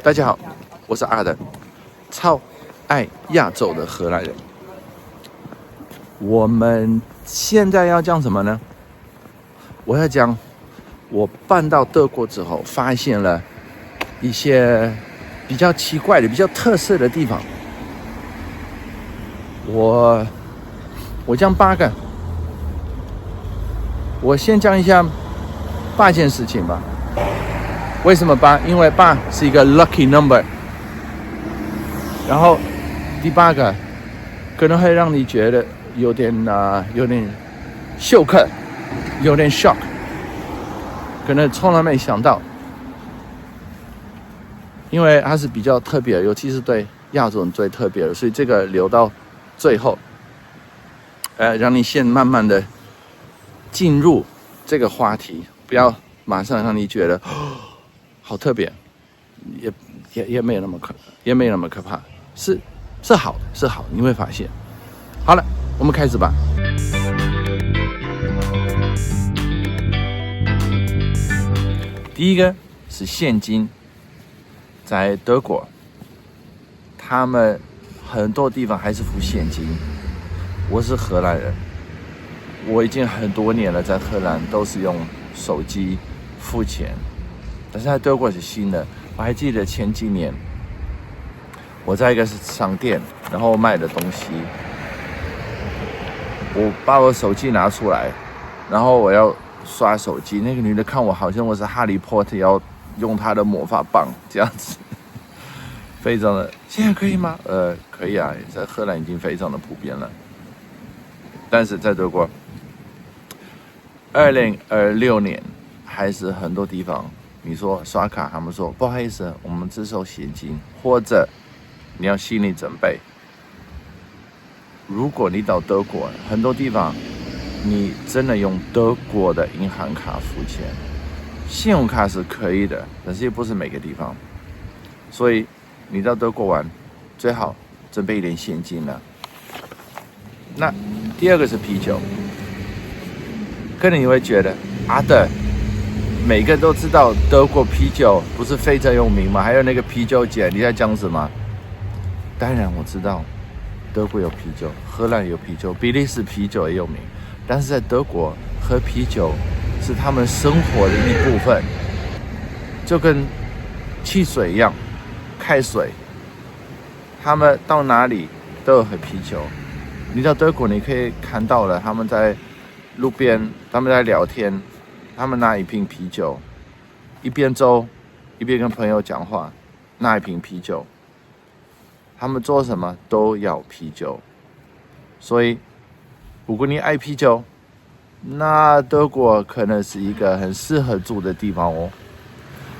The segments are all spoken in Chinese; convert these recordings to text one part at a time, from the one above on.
大家好，我是阿德，超爱亚洲的荷兰人。我们现在要讲什么呢？我要讲我搬到德国之后，发现了一些比较奇怪的、比较特色的地方。我讲8个，我先讲一下8件事情吧。为什么8？因为8是一个 lucky number。然后第8个可能会让你觉得有点休克，有点 shock， 可能从来没想到，因为它是比较特别的，尤其是对亚洲人最特别的，所以这个留到最后，让你先慢慢的进入这个话题，不要马上让你觉得好特别，也没有那么可怕，是好的，是好的，你会发现。好了，我们开始吧。第一个是现金，在德国，他们很多地方还是付现金。我是荷兰人，我已经很多年了，在荷兰都是用手机付钱。但是在德国是新的，我还记得前几年我在一个商店，然后卖的东西，我把我手机拿出来，然后我要刷手机，那个女的看我好像我是哈利波特，要用她的魔法棒这样子，非常的，现在可以吗？可以啊，在荷兰已经非常的普遍了，但是在德国，2026年还是很多地方。你说刷卡，他们说不好意思，我们只收现金，或者你要心理准备。如果你到德国，很多地方你真的用德国的银行卡付钱，信用卡是可以的，但是也不是每个地方。所以你到德国玩，最好准备一点现金了。那第二个是啤酒，可能你会觉得对。每个都知道德国啤酒不是非常有名吗？还有那个啤酒节，你在讲什么？当然我知道，德国有啤酒，荷兰有啤酒，比利时啤酒也有名。但是在德国，喝啤酒是他们生活的一部分，就跟汽水一样，开水。他们到哪里都有喝啤酒。你到德国，你可以看到了，他们在路边，他们在聊天。他们拿一瓶啤酒，一边走一边跟朋友讲话，拿一瓶啤酒。他们做什么都要啤酒，所以如果你爱啤酒，那德国可能是一个很适合住的地方哦。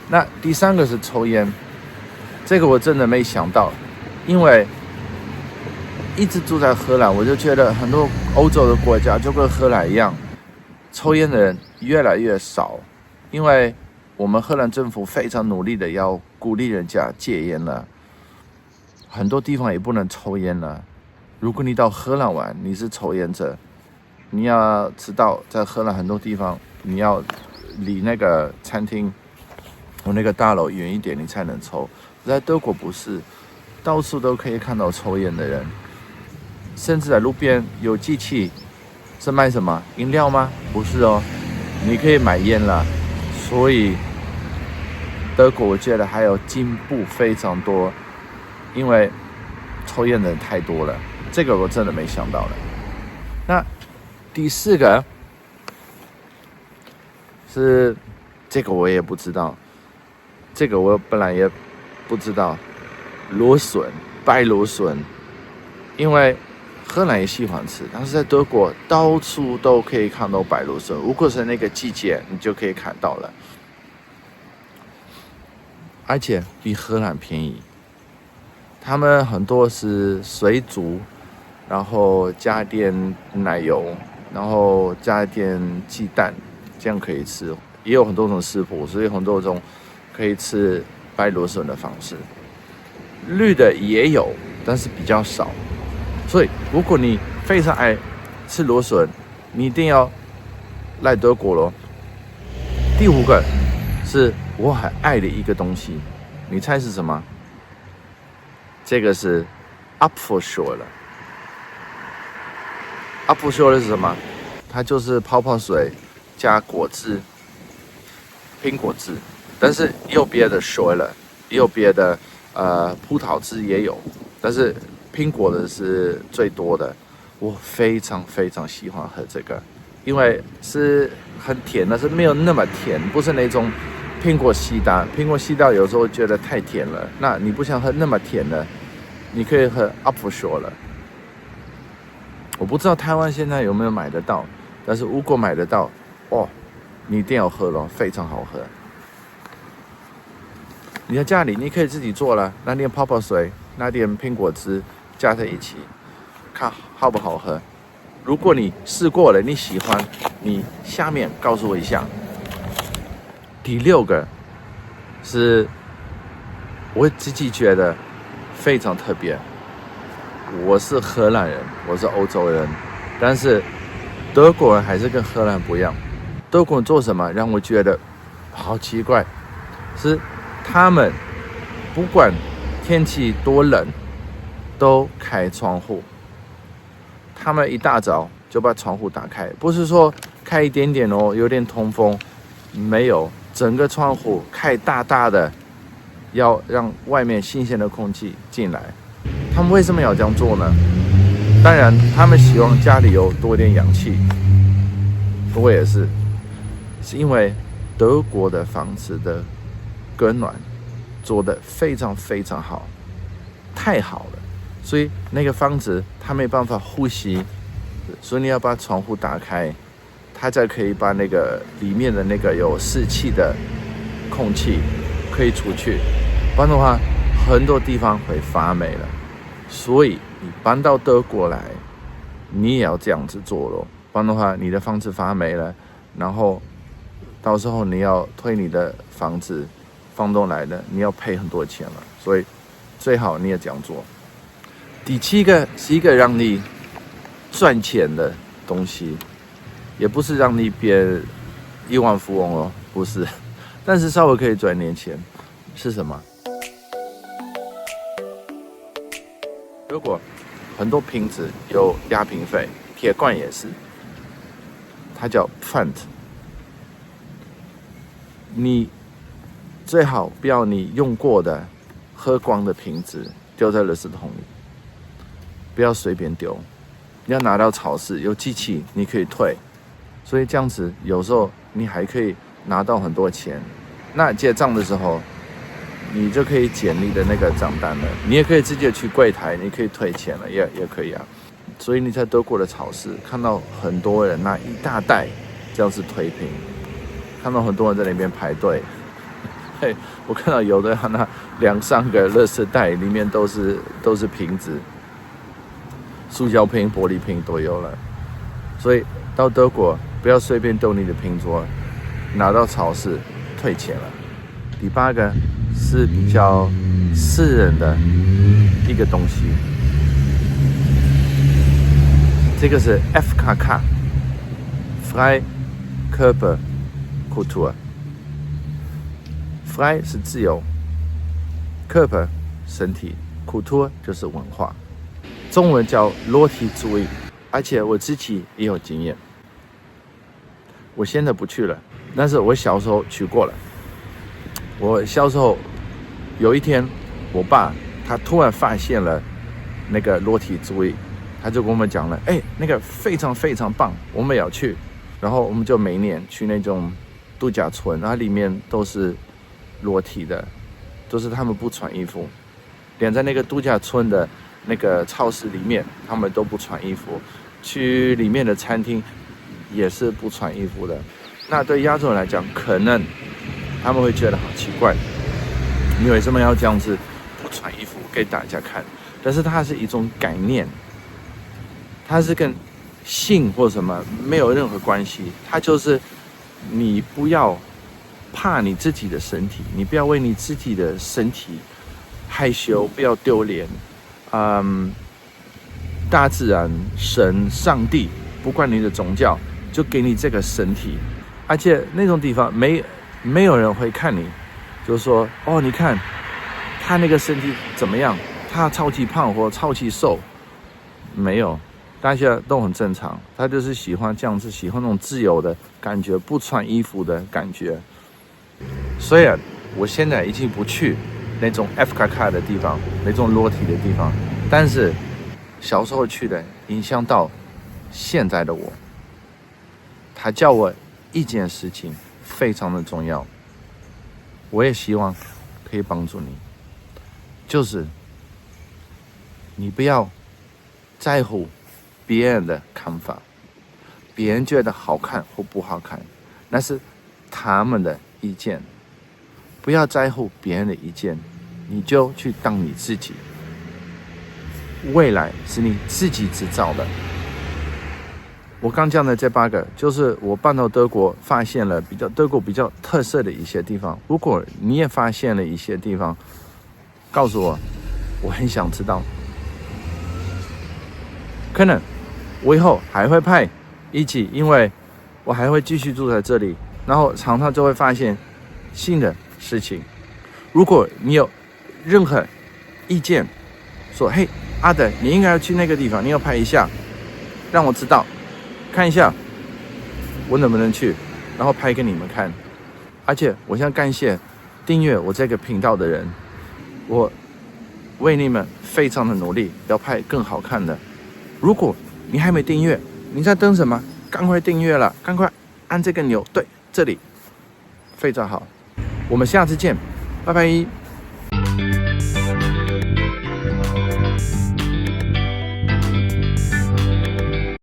那第3个是抽烟，这个我真的没想到，因为一直住在荷兰，我就觉得很多欧洲的国家就跟荷兰一样，抽烟的人越来越少，因为我们荷兰政府非常努力的要鼓励人家戒烟了，很多地方也不能抽烟了。如果你到荷兰玩，你是抽烟者，你要知道，在荷兰很多地方，你要离那个餐厅或那个大楼远一点，你才能抽。在德国不是，到处都可以看到抽烟的人，甚至在路边有机器，是卖什么饮料吗？不是哦。你可以买烟了，所以德国我觉得还有进步非常多，因为抽烟的人太多了，这个我真的没想到了。那第4个是这个我也不知道，这个我本来也不知道，芦笋，白芦笋，因为荷兰也喜欢吃，但是在德国到处都可以看到白芦笋，如果是那个季节，你就可以看到了，而且比荷兰便宜。他们很多是水煮，然后加点奶油，然后加点鸡蛋，这样可以吃。也有很多种食谱，所以很多种可以吃白芦笋的方式。绿的也有，但是比较少。所以，如果你非常爱吃芦笋，你一定要来德国咯。第5个是我很爱的一个东西，你猜是什么？这个是 Apfelschorle。Apfelschorle是什么？它就是泡泡水加果汁，苹果汁。但是也有别的 Schorle， 也有别的葡萄汁也有，但是苹果的是最多的。我非常非常喜欢喝这个，因为是很甜，但是没有那么甜，不是那种苹果西打。苹果西打有时候觉得太甜了，那你不想喝那么甜的，你可以喝 Apfelschorle。我不知道台湾现在有没有买得到，但是如果买得到，哦，你一定要喝咯，非常好喝。你在家里你可以自己做了，拿点泡泡水，拿点苹果汁加在一起，看好不好喝。如果你试过了，你喜欢，你下面告诉我一下。第6个是我自己觉得非常特别。我是荷兰人，我是欧洲人，但是德国人还是跟荷兰不一样。德国人做什么让我觉得好奇怪，是他们不管天气多冷都开窗户。他们一大早就把窗户打开，不是说开一点点哦，有点通风，没有，整个窗户开大大的，要让外面新鲜的空气进来。他们为什么要这样做呢？当然，他们希望家里有多点氧气。我也是因为德国的房子的隔暖做得非常非常好，太好了，所以那个房子它没办法呼吸，所以你要把窗户打开，它才可以把那个里面的那个有湿气的空气可以出去，不然的话很多地方会发霉了。所以你搬到德国来，你也要这样子做咯，不然的话你的房子发霉了，然后到时候你要退你的房子，房东来了，你要赔很多钱了，所以最好你也这样做。第7个是一个让你赚钱的东西，也不是让你变亿万富翁哦，不是，但是稍微可以赚点钱。是什么？如果很多瓶子有压瓶费，铁罐也是，它叫 Pfand。你最好不要你用过的喝光的瓶子丢在垃圾桶里，不要随便丢，你要拿到超市有机器你可以退，所以这样子有时候你还可以拿到很多钱。那结账的时候你就可以减你的那个账单了，你也可以直接去柜台，你可以退钱了，也可以啊。所以你在德国的超市看到很多人拿一大袋这样子退瓶，看到很多人在那边排队。嘿，我看到有的拿2-3个垃圾袋，里面都是瓶子，塑胶瓶、玻璃瓶都有了。所以到德国不要随便丢你的瓶桌，拿到超市退钱了。第8个是比较私人的一个东西，这个是 FKK Freikörperkultur。Frei 是自由 ，Körper 身体 ，Kultur 就是文化，中文叫裸体主义，而且我自己也有经验。我现在不去了，但是我小时候去过了。我小时候有一天，我爸他突然发现了那个裸体主义，他就跟我们讲了，那个非常非常棒，我们也要去。然后我们就每年去那种度假村，然后里面都是裸体的，都是他们不穿衣服，连在那个度假村的那个超市里面，他们都不穿衣服，去里面的餐厅也是不穿衣服的。那对亚洲人来讲，可能他们会觉得好奇怪，你为什么要这样子不穿衣服给大家看？但是它是一种概念，它是跟性或什么没有任何关系，它就是你不要怕你自己的身体，你不要为你自己的身体害羞，不要丢脸。大自然、神、上帝，不管你的宗教，就给你这个身体，而且那种地方没有人会看你，就说哦，你看他那个身体怎么样？他超级胖或超级瘦？没有，大家都很正常。他就是喜欢这样子，喜欢那种自由的感觉，不穿衣服的感觉。虽然我现在已经不去那种 FKK 的地方，那种裸体的地方，但是小时候去的影响到现在的我。他教我一件事情非常的重要，我也希望可以帮助你，就是你不要在乎别人的看法，别人觉得好看或不好看，那是他们的意见，不要在乎别人的意见，你就去当你自己，未来是你自己制造的。我刚讲的这8个，就是我搬到德国发现了德国比较特色的一些地方。如果你也发现了一些地方，告诉我，我很想知道。可能我以后还会拍一集，因为我还会继续住在这里，然后常常就会发现新的事情。如果你有任何意见，说嘿阿德，你应该要去那个地方，你要拍一下，让我知道。看一下我能不能去，然后拍给你们看。而且我想感谢订阅我这个频道的人，我为你们非常的努力，要拍更好看的。如果你还没订阅，你在等什么？赶快订阅了，赶快按这个钮，对，这里非常好。我们下次见，拜拜。